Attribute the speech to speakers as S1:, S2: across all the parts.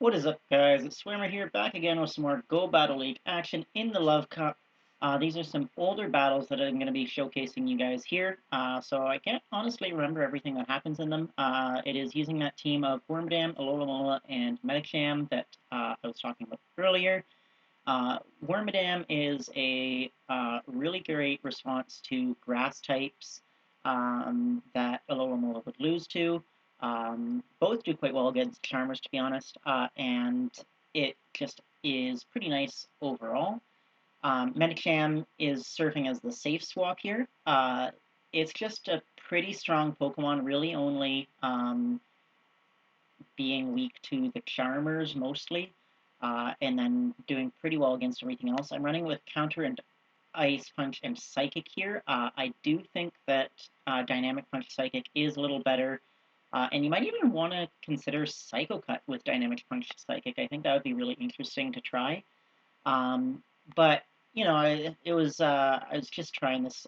S1: What is up, guys? It's Swimmer here, back again with some more Go Battle League action in the Love Cup. These are some older battles that I'm going to be showcasing you guys here. So I can't honestly remember everything that happens in them. It is using that team of Wormadam, Alomomola, and Medicham that I was talking about earlier. Wormadam is a really great response to grass types that Alomomola would lose to. Both do quite well against Charmers, to be honest, and it just is pretty nice overall. Medicham is serving as the safe swap here. It's just a pretty strong Pokemon, really only being weak to the Charmers mostly, and then doing pretty well against everything else. I'm running with Counter and Ice Punch and Psychic here. I do think that Dynamic Punch Psychic is a little better, and you might even want to consider Psycho Cut with Dynamic Punch Psychic. I think that would be really interesting to try. But you know, I was just trying this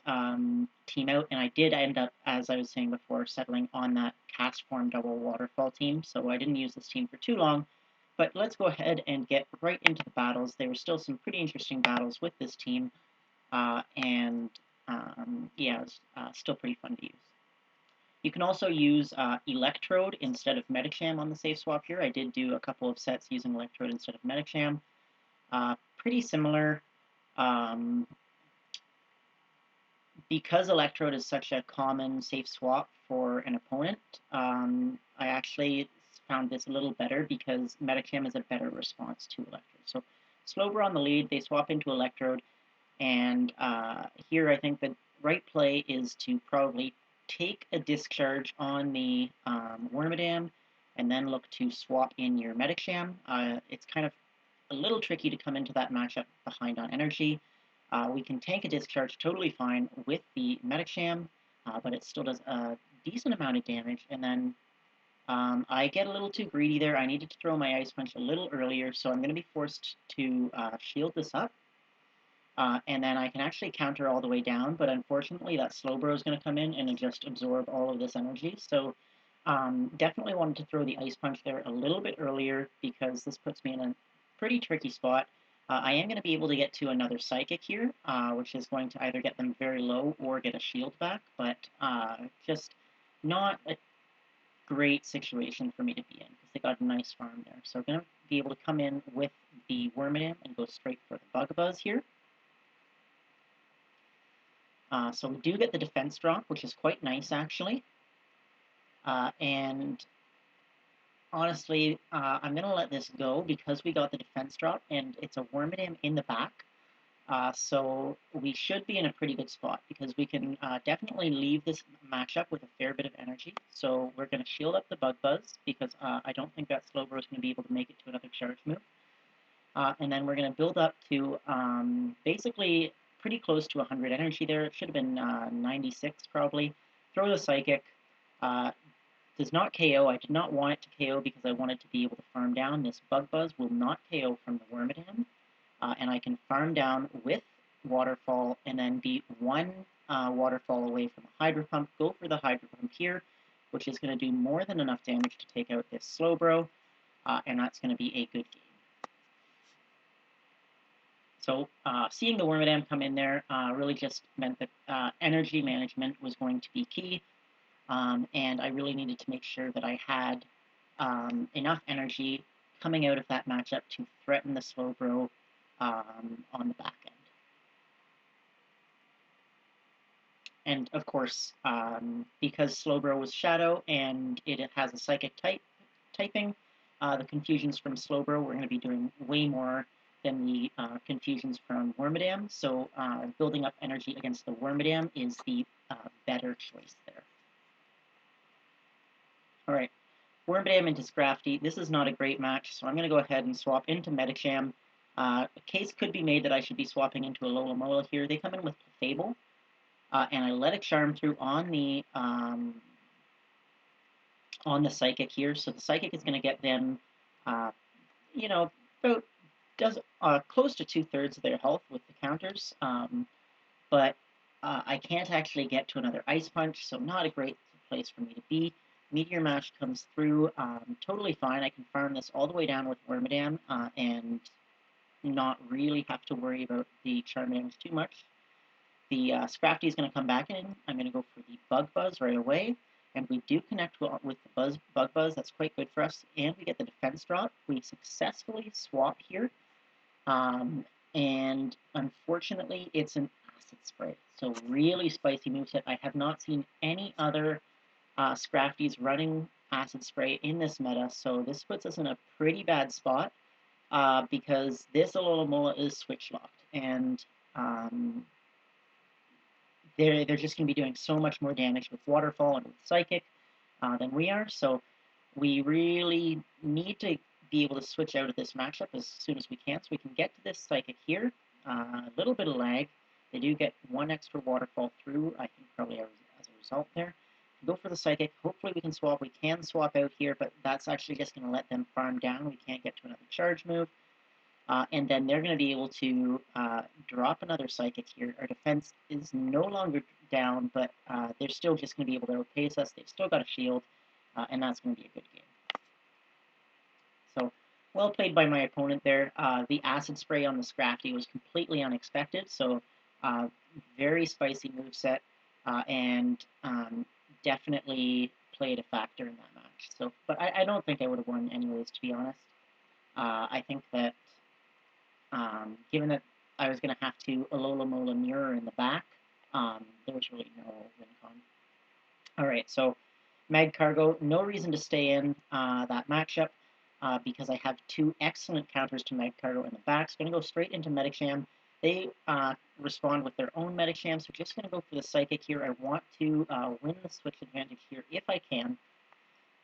S1: team out, and I did end up, as I was saying before, settling on that cast form double waterfall team. So I didn't use this team for too long. But let's go ahead and get right into the battles. There were still some pretty interesting battles with this team, and yeah, it was still pretty fun to use. You can also use Electrode instead of Medicham on the safe swap here. I did do a couple of sets using Electrode instead of Medicham. Pretty similar. Um, because Electrode is such a common safe swap for an opponent, I actually found this a little better because Medicham is a better response to Electrode. So Slowbro on the lead, they swap into Electrode, and here I think the right play is to probably take a discharge on the Wormadam and then look to swap in your Medicham. It's kind of a little tricky to come into that matchup behind on energy. We can tank a discharge totally fine with the Medicham, but it still does a decent amount of damage. And then I get a little too greedy there. I needed to throw my Ice Punch a little earlier, so I'm going to be forced to shield this up. And then I can actually counter all the way down, but unfortunately that Slowbro is going to come in and just absorb all of this energy. So definitely wanted to throw the Ice Punch there a little bit earlier because this puts me in a pretty tricky spot. I am going to be able to get to another Psychic here, which is going to either get them very low or get a shield back, but just not a great situation for me to be in because they got a nice farm there. So I'm going to be able to come in with the Wormadam and go straight for the Bug Buzz here. So we do get the defense drop, which is quite nice actually. And honestly, I'm going to let this go because we got the defense drop and it's a Wormadam in the back. So we should be in a pretty good spot because we can definitely leave this matchup with a fair bit of energy. So we're going to shield up the Bug Buzz because I don't think that Slowbro is going to be able to make it to another charge move. And then we're going to build up to basically pretty close to 100 energy there. It should have been 96 probably. Throw the Psychic. Does not KO. I did not want it to KO because I wanted to be able to farm down. This Bug Buzz will not KO from the Wormadam. And I can farm down with Waterfall and then be one Waterfall away from a Hydro Pump. Go for the Hydro Pump here, which is going to do more than enough damage to take out this Slowbro. And that's going to be a good game. So seeing the Wormadam come in there really just meant that energy management was going to be key. And I really needed to make sure that I had enough energy coming out of that matchup to threaten the Slowbro on the back end. And of course, because Slowbro was Shadow and it has a Psychic typing, the confusions from Slowbro we're going to be doing way more than the confusions from Wormadam. So building up energy against the Wormadam is the better choice there. All right, Wormadam into Scrafty. This is not a great match, so I'm going to go ahead and swap into Medicham. A case could be made that I should be swapping into a Alomomola here. They come in with Fable, and I let a Charm through on the Psychic here. So the Psychic is going to get them, you know, about does close to 2/3 of their health with the counters, but I can't actually get to another Ice Punch, so not a great place for me to be. Meteor Mash comes through totally fine. I can farm this all the way down with Wormadam and not really have to worry about the Charmings too much. The Scrafty is going to come back in. I'm going to go for the Bug Buzz right away. And we do connect with the Bug Buzz. That's quite good for us. And we get the defense drop. We successfully swap here. And unfortunately, it's an Acid Spray. So really spicy moveset. I have not seen any other Scrafties running Acid Spray in this meta. So this puts us in a pretty bad spot because this Alomomola is switch locked. And they're just going to be doing so much more damage with Waterfall and with Psychic than we are. So we really need to be able to switch out of this matchup as soon as we can. So we can get to this Psychic here. A little bit of lag. They do get one extra Waterfall through, I think probably as a result there. Go for the Psychic. Hopefully we can swap. We can swap out here, but that's actually just going to let them farm down. We can't get to another charge move. And then they're going to be able to drop another Psychic here. Our defense is no longer down, but they're still just going to be able to outpace us. They've still got a shield, and that's going to be a good game. So, well played by my opponent there. The Acid Spray on the Scrafty was completely unexpected, so very spicy moveset, and definitely played a factor in that match. So, but I don't think I would have won anyways, to be honest. I think that given that I was going to have to Alomomola mirror in the back, there was really no win con. Alright, so Mag Cargo, no reason to stay in that matchup because I have two excellent counters to Mag Cargo in the back. So going to go straight into Medicham. They respond with their own Medicham, so just going to go for the Psychic here. I want to win the switch advantage here if I can.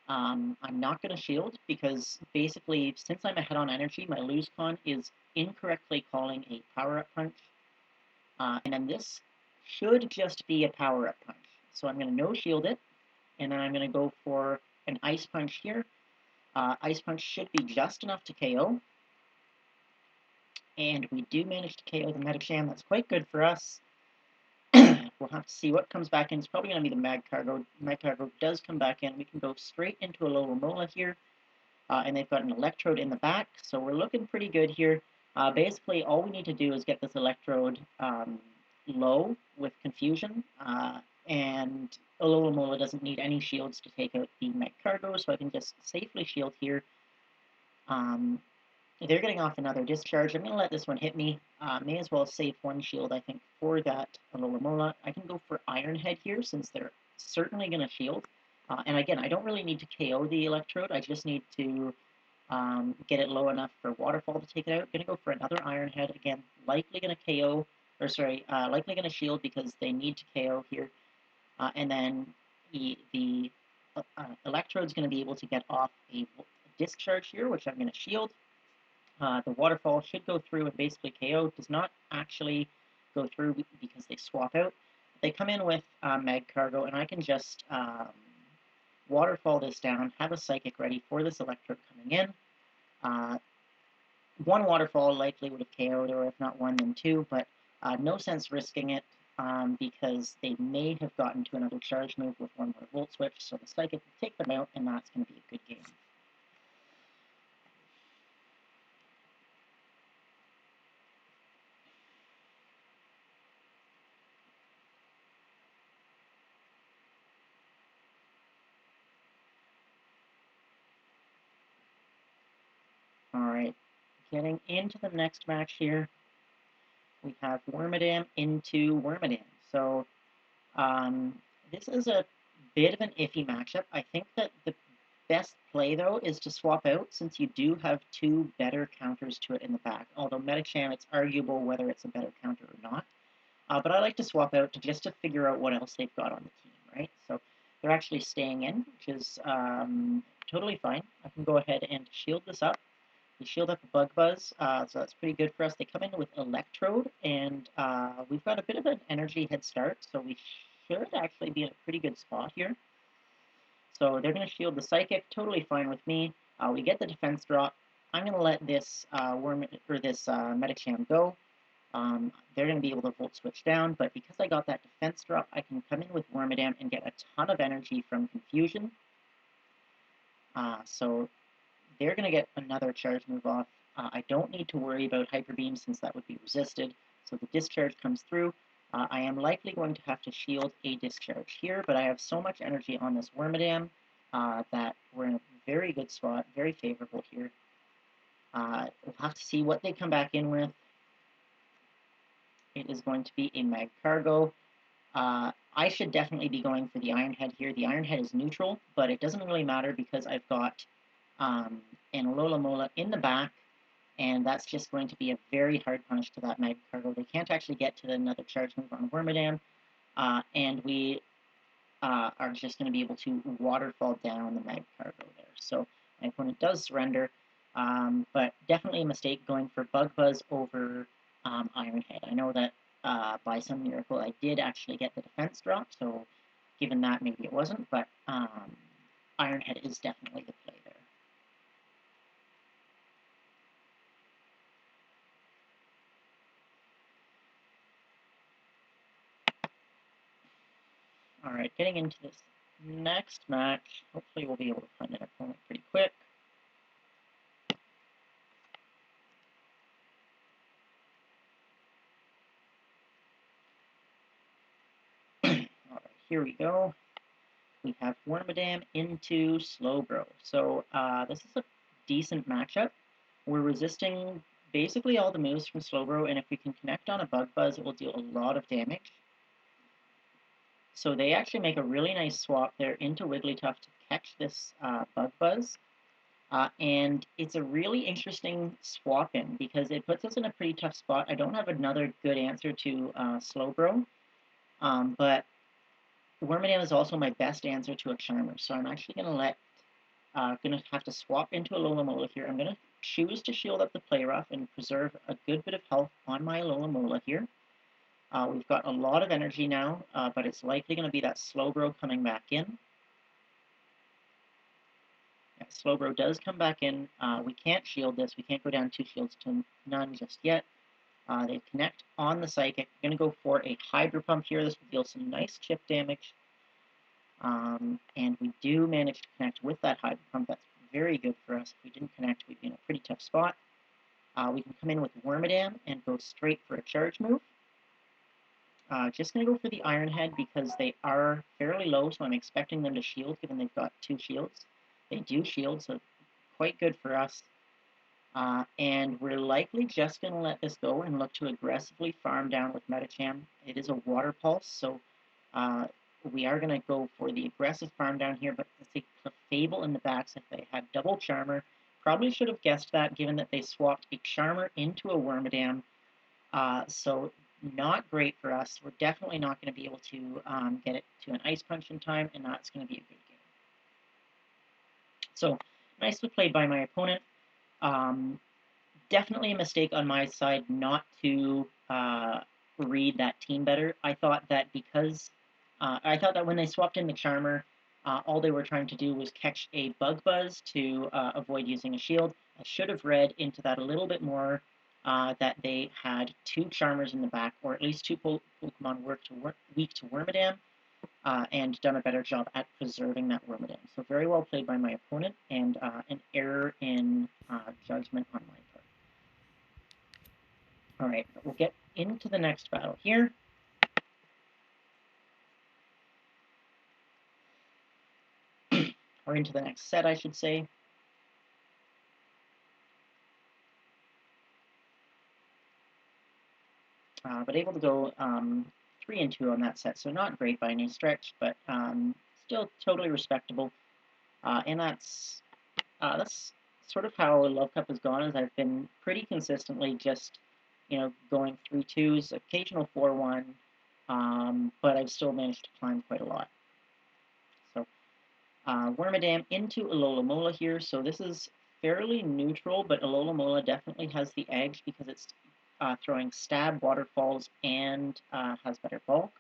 S1: I'm not going to shield because basically, since I'm ahead on energy, my lose con is incorrectly calling a power-up punch. And then this should just be a power-up punch. So I'm going to no-shield it, and then I'm going to go for an Ice Punch here. Ice Punch should be just enough to KO. And we do manage to KO the Medicham. That's quite good for us. We'll have to see what comes back in. It's probably going to be the Mag Cargo. Mag Cargo does come back in. We can go straight into a Alomomola here. And they've got an Electrode in the back, so we're looking pretty good here. Basically, all we need to do is get this Electrode low with Confusion. And Alomomola doesn't need any shields to take out the Mag Cargo, so I can just safely shield here. They're getting off another discharge. I'm going to let this one hit me. May as well save one shield, I think, for that Alomomola. I can go for Iron Head here, since they're certainly going to shield. And again, I don't really need to KO the Electrode. I just need to get it low enough for Waterfall to take it out. Going to go for another Iron Head. Again, likely going to KO, or sorry, likely going to shield because they need to KO here. And then the Electrode's going to be able to get off a discharge here, which I'm going to shield. The Waterfall should go through and basically KO. Does not actually go through because they swap out. They come in with Mag Cargo, and I can just Waterfall this down, have a Psychic ready for this Electrode coming in. One Waterfall likely would have KO'd, or if not one, then two, but no sense risking it because they may have gotten to another charge move with one more Volt Switch, so the Psychic will take them out, and that's going to be a good game. Alright, getting into the next match here, we have Wormadam into Wormadam. So, this is a bit of an iffy matchup. I think that the best play, though, is to swap out, since you do have two better counters to it in the back. Although Medicham, it's arguable whether it's a better counter or not. But I like to swap out just to figure out what else they've got on the team, right? So they're actually staying in, which is totally fine. I can go ahead and shield this up. We shield up the Bug Buzz, so that's pretty good for us. They come in with Electrode, and we've got a bit of an energy head start, so we should actually be in a pretty good spot here. So they're going to shield the Psychic, totally fine with me. We get the defense drop. I'm going to let this Medicham go. They're going to be able to Volt Switch down, but because I got that defense drop, I can come in with Wormadam and get a ton of energy from Confusion. So they're going to get another charge move off. I don't need to worry about Hyper Beam since that would be resisted. So the discharge comes through. I am likely going to have to shield a discharge here, but I have so much energy on this Wormadam that we're in a very good spot, very favorable here. We'll have to see what they come back in with. It is going to be a Mag Cargo. I should definitely be going for the Iron Head here. The Iron Head is neutral, but it doesn't really matter because I've got an Alomomola in the back, and that's just going to be a very hard punish to that Mag Cargo. They can't actually get to another charge move on Wormadam, and we are just going to be able to waterfall down the Mag Cargo there. So my opponent does surrender, but definitely a mistake going for Bug Buzz over Iron Head. I know that by some miracle I did actually get the defense drop, so given that maybe it wasn't, but Iron Head is definitely the play there. Alright, getting into this next match, hopefully we'll be able to find an opponent pretty quick. Alright, here we go. We have Wormadam into Slowbro. So this is a decent matchup. We're resisting basically all the moves from Slowbro, and if we can connect on a Bug Buzz, it will deal a lot of damage. So they actually make a really nice swap there into Wigglytuff to catch this Bug Buzz. And it's a really interesting swap in because it puts us in a pretty tough spot. I don't have another good answer to Slowbro, but Wormadam is also my best answer to a Charmer, so I'm actually going to have to swap into a Alomomola here. I'm going to choose to shield up the Play Rough and preserve a good bit of health on my Alomomola here. We've got a lot of energy now, but it's likely going to be that Slowbro coming back in. Yeah, Slowbro does come back in. We can't shield this. We can't go down 2 shields to none just yet. They connect on the Psychic. We're going to go for a Hydro Pump here. This will deal some nice chip damage. And we do manage to connect with that Hydro Pump. That's very good for us. If we didn't connect, we'd be in a pretty tough spot. We can come in with Wormadam and go straight for a charge move. Just going to go for the Iron Head because they are fairly low, so I'm expecting them to shield, given they've got 2 shields. They do shield, so quite good for us. And we're likely just going to let this go and look to aggressively farm down with Medicham. It is a Water Pulse, so we are going to go for the aggressive farm down here, but it's a Fable in the back, so if they had double Charmer, probably should have guessed that, given that they swapped a Charmer into a Wormadam. So not great for us. We're definitely not going to be able to get it to an Ice Punch in time, and that's going to be a good game. So, nicely played by my opponent. Definitely a mistake on my side not to read that team better. I thought that when they swapped in the Charmer, all they were trying to do was catch a Bug Buzz to avoid using a shield. I should have read into that a little bit more, that they had 2 Charmers in the back, or at least 2 Pokemon weak to Wormadam, and done a better job at preserving that Wormadam. So very well played by my opponent, and an error in judgment on my part. Alright, we'll get into the next battle here. Or into the next set, I should say. But able to go 3-2 on that set, so not great by any stretch, but still totally respectable. And that's sort of how Love Cup has gone, as I've been pretty consistently just, going 3-2s, occasional 4-1, but I've still managed to climb quite a lot. So, Wormadam into Alomomola here, so this is fairly neutral, but Alomomola definitely has the edge because it's throwing Stab, Waterfalls, and has better bulk.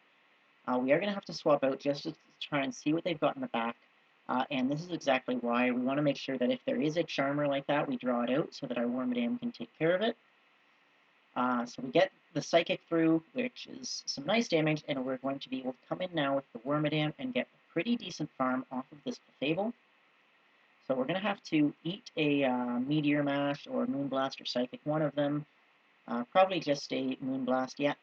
S1: We are going to have to swap out just to try and see what they've got in the back. And this is exactly why we want to make sure that if there is a Charmer like that, we draw it out so that our Wormadam can take care of it. So we get the Psychic through, which is some nice damage, and we're going to be able to come in now with the Wormadam and get a pretty decent farm off of this Fable. So we're going to have to eat a Meteor Mash or Moonblast or Psychic, one of them. Probably just a Moonblast, yeah.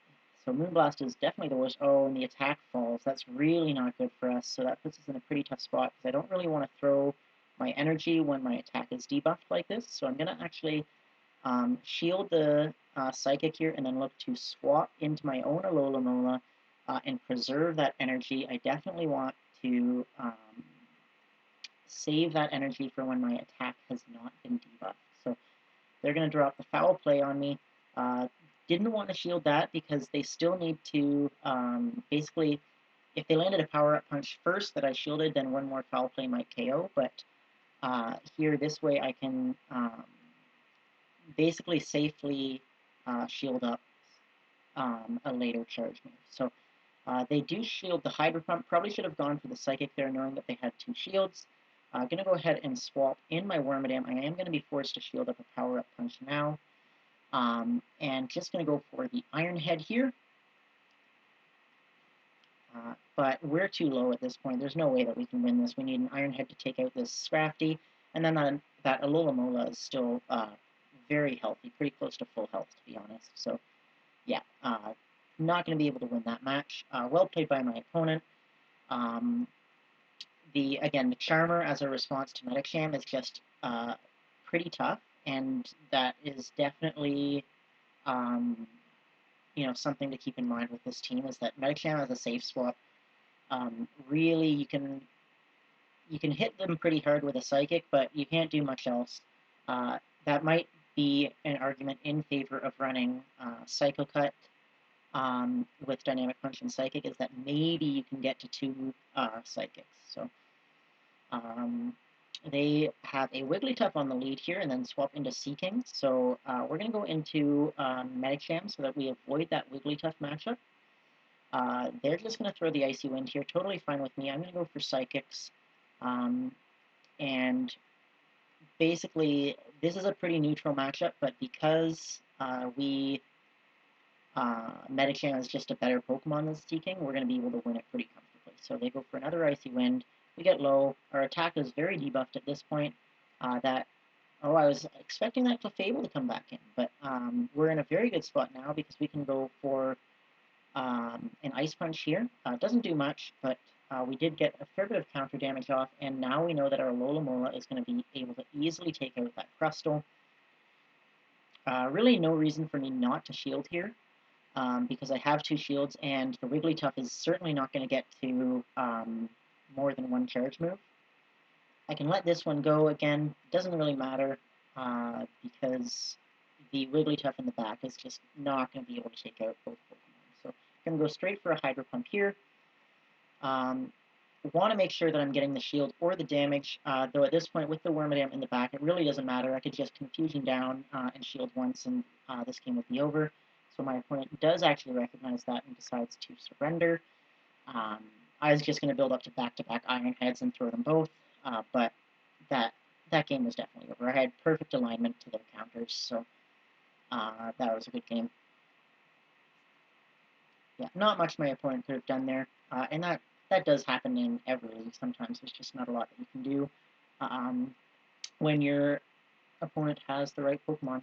S1: So Moonblast is definitely the worst. Oh, and the attack falls. That's really not good for us. So that puts us in a pretty tough spot because I don't really want to throw my energy when my attack is debuffed like this. So I'm going to actually shield the Psychic here and then look to swap into my own Alomomola and preserve that energy. I definitely want to save that energy for when my attack has not been debuffed. So they're going to drop the Foul Play on me. Didn't want to shield that because they still need to, basically, if they landed a Power-Up Punch first that I shielded, then one more Foul Play might KO, but here, this way, I can basically safely shield up a later charge move. So they do shield the Hydro Pump. Probably should have gone for the Psychic there, knowing that they had 2 shields. I'm going to go ahead and swap in my Wormadam. I am going to be forced to shield up a Power-Up Punch now. And just going to go for the Iron Head here. But we're too low at this point. There's no way that we can win this. We need an Iron Head to take out this Scrafty. And then that Alomomola is still very healthy, pretty close to full health, to be honest. So, yeah, not going to be able to win that match. Well played by my opponent. Again, the Charmer as a response to Medicham is just pretty tough, and that is definitely something to keep in mind with this team is that Medicham as a safe swap, really you can hit them pretty hard with a Psychic, but you can't do much else. That might be an argument in favor of running Psycho Cut with Dynamic Punch and Psychic, is that maybe you can get to 2 Psychics. So they have a Wigglytuff on the lead here and then swap into Seaking. So we're going to go into Medicham so that we avoid that Wigglytuff matchup. They're just going to throw the Icy Wind here. Totally fine with me. I'm going to go for Psychics. And basically, this is a pretty neutral matchup, but because Medicham is just a better Pokemon than Seaking, we're going to be able to win it pretty comfortably. So they go for another Icy Wind. We get low. Our attack is very debuffed at this point. I was expecting that Clefable to come back in, but we're in a very good spot now because we can go for an Ice Punch here. It doesn't do much, but we did get a fair bit of counter damage off, and now we know that our Alomomola is going to be able to easily take out that Crustle. Really no reason for me not to shield here, because I have 2 shields, and the Wigglytuff is certainly not going to get to more than 1 charge move. I can let this one go again. Doesn't really matter because the Wigglytuff in the back is just not going to be able to take out both Pokemon. So I'm going to go straight for a Hydro Pump here. Want to make sure that I'm getting the shield or the damage, though at this point with the Wormadam in the back, it really doesn't matter. I could just Confusion down and shield once, and this game would be over. So my opponent does actually recognize that and decides to surrender. I was just going to build up to back-to-back Iron Heads and throw them both, but that game was definitely over. I had perfect alignment to their counters, so that was a good game. Yeah, not much my opponent could have done there, and that does happen in every league. Sometimes there's just not a lot that you can do when your opponent has the right Pokemon.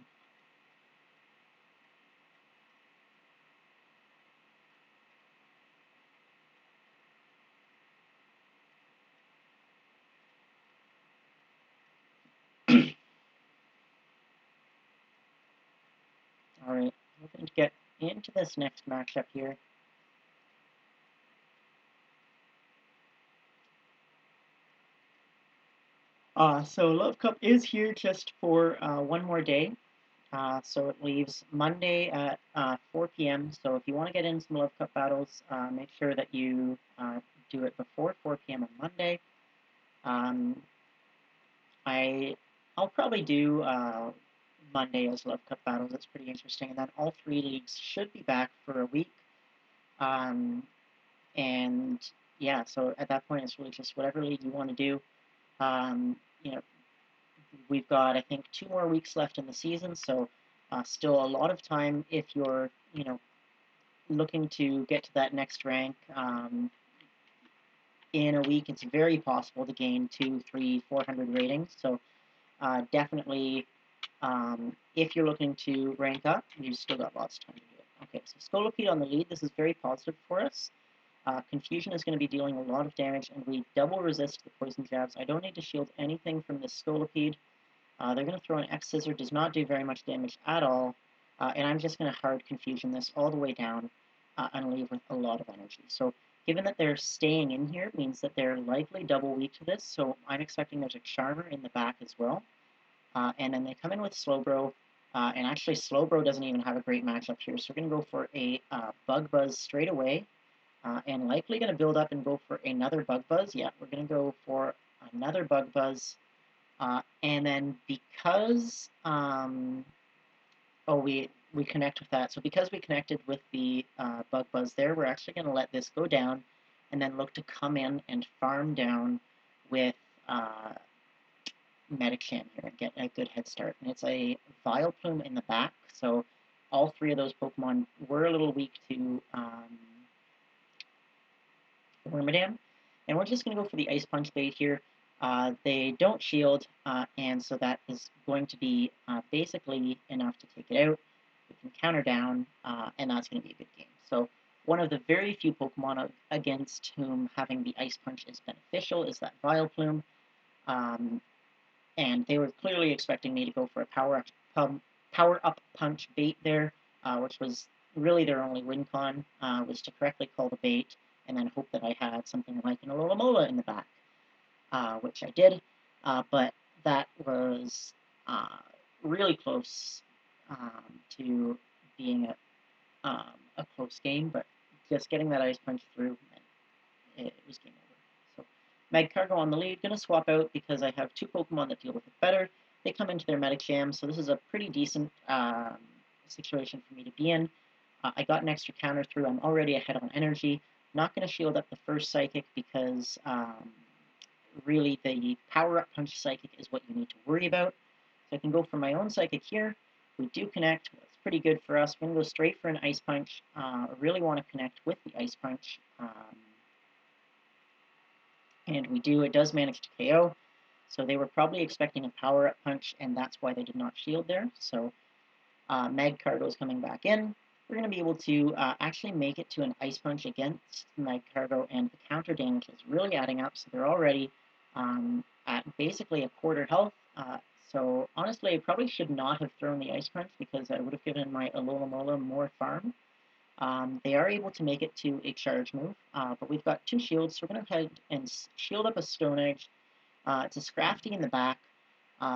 S1: Alright, looking to get into this next matchup here. So Love Cup is here just for one more day. So it leaves Monday at 4 p.m. So if you want to get in some Love Cup battles, make sure that you do it before 4 p.m. on Monday. I'll probably do Monday as Love Cup battles. It's pretty interesting. And then all 3 leagues should be back for a week. And yeah, so at that point, it's really just whatever league you want to do. We've got, I think, 2 more weeks left in the season, so still a lot of time if you're, looking to get to that next rank. in a week, it's very possible to gain 200, 300, 400 ratings. So definitely, if you're looking to rank up, you've still got lots of time to do it. Okay, so Scolipede on the lead. This is very positive for us. Confusion is going to be dealing a lot of damage, and we double resist the poison jabs. I don't need to shield anything from this Scolipede. They're going to throw an X-Scissor, does not do very much damage at all, and I'm just going to hard Confusion this all the way down and leave with a lot of energy. So given that they're staying in here, it means that they're likely double weak to this, so I'm expecting there's a Charmer in the back as well. And then they come in with Slowbro, and actually Slowbro doesn't even have a great matchup here, so we're going to go for a Bug Buzz straight away, and likely going to build up and go for another Bug Buzz. Yeah, we're going to go for another Bug Buzz, and then because, we connect with that, so because we connected with the Bug Buzz there, we're actually going to let this go down, and then look to come in and farm down with Medicham here and get a good head start. And it's a Vileplume in the back, so all three of those Pokemon were a little weak to Wormadam. And we're just going to go for the Ice Punch bait here. They don't shield, and so that is going to be basically enough to take it out. We can counter down, and that's going to be a good game. So one of the very few Pokemon against whom having the Ice Punch is beneficial is that Vileplume. And they were clearly expecting me to go for a power-up punch bait there, which was really their only win con, was to correctly call the bait and then hope that I had something like an Alomomola in the back, which I did, but that was really close to being a close game, but just getting that Ice Punch through, it was game over. Magcargo on the lead, going to swap out because I have two Pokemon that deal with it better. They come into their Medicham, so this is a pretty decent situation for me to be in. I got an extra counter through. I'm already ahead on energy. Not going to shield up the first Psychic because really the power-up punch Psychic is what you need to worry about. So I can go for my own Psychic here. We do connect. That's pretty good for us. We're going to go straight for an Ice Punch. I really want to connect with the Ice Punch. And we do. It does manage to KO. So they were probably expecting a power-up punch, and that's why they did not shield there. So Magcargo is coming back in. We're going to be able to actually make it to an Ice Punch against Magcargo, and the counter damage is really adding up. So they're already at basically a quarter health. So honestly, I probably should not have thrown the Ice Punch because I would have given my Alomomola more farm. They are able to make it to a charge move, but we've got two shields, so we're going to head and shield up a Stone Edge. It's a Scrafty in the back,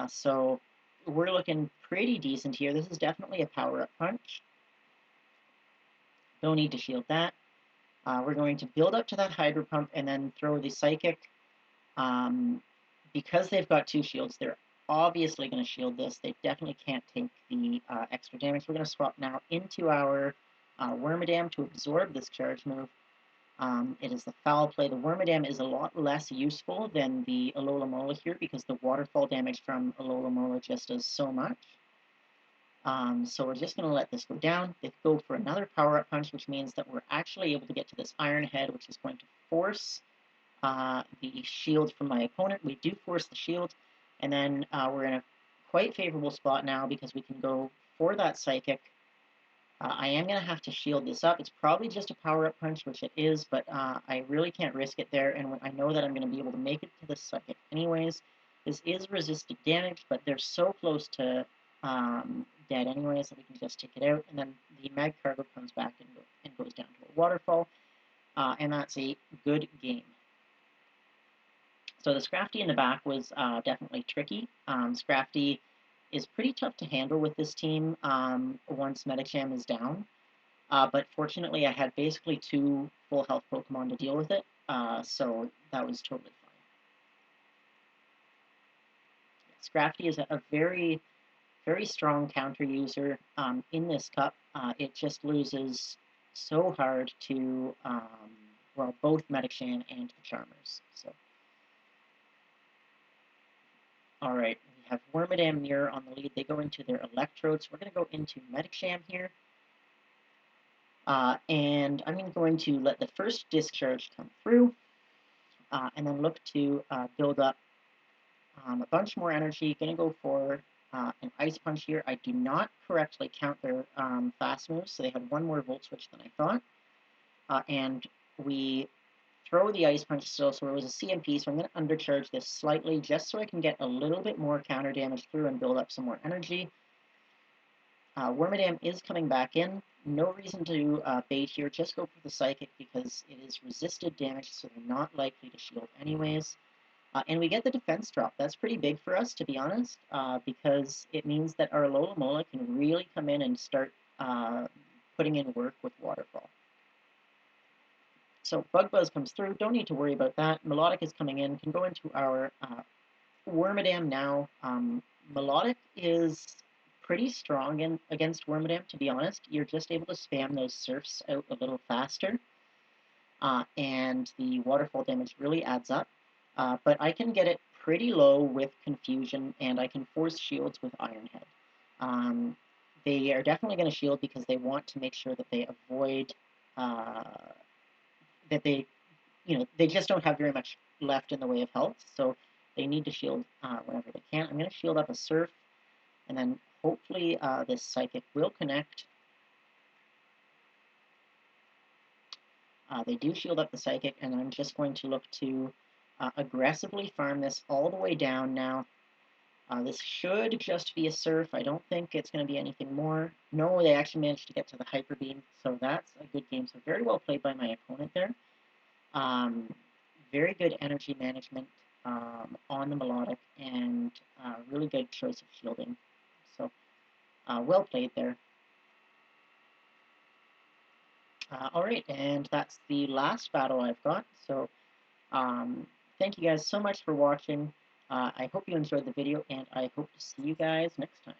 S1: so we're looking pretty decent here. This is definitely a power-up punch. No need to shield that. We're going to build up to that Hydro Pump and then throw the Psychic. Because they've got two shields, they're obviously going to shield this. They definitely can't take the extra damage. We're going to swap now into our Wormadam to absorb this charge move. It is the foul play. The Wormadam is a lot less useful than the Alomomola here because the waterfall damage from Alomomola just does so much. So we're just going to let this go down. They go for another power-up punch, which means that we're actually able to get to this Iron Head, which is going to force the shield from my opponent. We do force the shield, and then we're in a quite favorable spot now because we can go for that Psychic. I am going to have to shield this up. It's probably just a power-up punch, which it is, but I really can't risk it there, and I know that I'm going to be able to make it to the Psychic anyways. This is resisted damage, but they're so close to dead anyways that we can just take it out, and then the Magcargo comes back and goes down to a waterfall, and that's a good game. So the Scrafty in the back was definitely tricky. Scrafty is pretty tough to handle with this team once Medicham is down. But fortunately, I had basically two full health Pokemon to deal with it, so that was totally fine. Scrafty is a very, very strong counter user in this cup. It just loses so hard to, well, both Medicham and the Charmers. So. Alright, we have Wormadam Mirror on the lead. They go into their Electrodes. We're going to go into Medicham here. And I'm going to let the first Discharge come through. and then look to build up a bunch more energy. Going to go for an Ice Punch here. I do not correctly count their fast moves, so they had one more Volt Switch than I thought. And we throw the Ice Punch still, so it was a CMP, so I'm going to undercharge this slightly just so I can get a little bit more counter damage through and build up some more energy. Wormadam is coming back in. No reason to bait here, just go for the Psychic because it is resisted damage, so they're not likely to shield anyways. And we get the defense drop. That's pretty big for us, to be honest, because it means that our Alomomola can really come in and start putting in work with Waterfall. So Bug Buzz comes through, don't need to worry about that. Melodic is coming in, can go into our Wormadam now. Melodic is pretty strong against Wormadam, to be honest. You're just able to spam those Surfs out a little faster, and the Waterfall damage really adds up. But I can get it pretty low with Confusion, and I can force shields with Iron Head. They are definitely going to shield because they want to make sure that they avoid that they just don't have very much left in the way of health, so they need to shield whenever they can. I'm going to shield up a Surf, and then hopefully this Psychic will connect. They do shield up the Psychic, and I'm just going to look to aggressively farm this all the way down now. This should just be a Surf. I don't think it's going to be anything more. No, they actually managed to get to the Hyper Beam, so that's a good game. So very well played by my opponent there. Very good energy management on the Melodic, and really good choice of shielding. So well played there. Alright, and that's the last battle I've got. So thank you guys so much for watching. I hope you enjoyed the video, and I hope to see you guys next time.